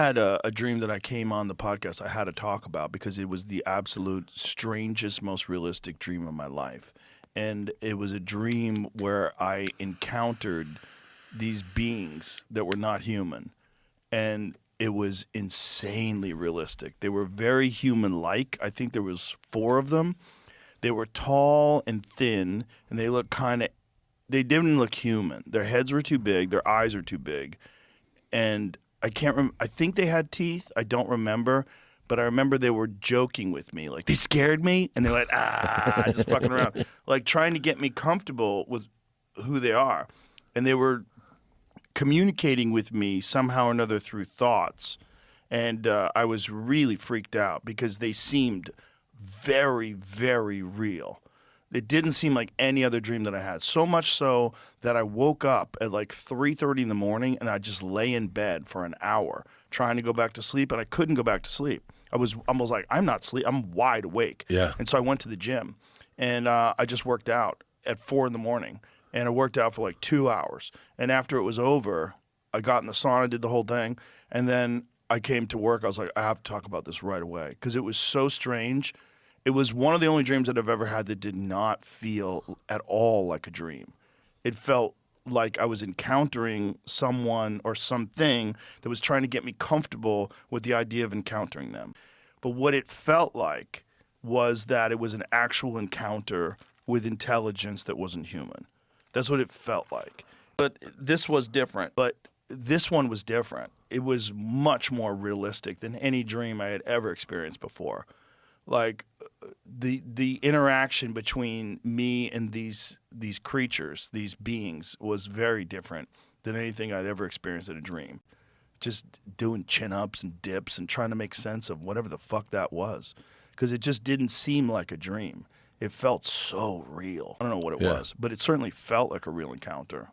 had a dream that I came on the podcast I had to talk about because it was the absolute strangest, most realistic dream of my life. And it was a dream where I encountered these beings that were not human. And it was insanely realistic. They were very human-like. I think there was 4 of them. They were tall and thin, and they didn't look human. Their heads were too big, their eyes are too big. And I think they had teeth. I don't remember. But I remember they were joking with me. Like, they scared me, and they're like, just fucking around. Like, trying to get me comfortable with who they are. And they were communicating with me somehow or another through thoughts. And I was really freaked out because they seemed very, very real. It didn't seem like any other dream that I had. So much so that I woke up at like 3:30 in the morning and I just lay in bed for an hour trying to go back to sleep, and I couldn't go back to sleep. I was almost like, I'm not sleep. I'm wide awake. Yeah. And so I went to the gym, and I just worked out at 4 in the morning, and I worked out for like 2 hours. And after it was over, I got in the sauna, did the whole thing, and then I came to work. I was like, I have to talk about this right away because it was so strange. It was one of the only dreams that I've ever had that did not feel at all like a dream. It felt like I was encountering someone or something that was trying to get me comfortable with the idea of encountering them. But what it felt like was that it was an actual encounter with intelligence that wasn't human. That's what it felt like. But this was different. But this one was different. It was much more realistic than any dream I had ever experienced before. Like, the interaction between me and these creatures, these beings, was very different than anything I'd ever experienced in a dream. Just doing chin-ups and dips and trying to make sense of whatever the fuck that was. Because it just didn't seem like a dream. It felt so real. I don't know what it was, but it certainly felt like a real encounter.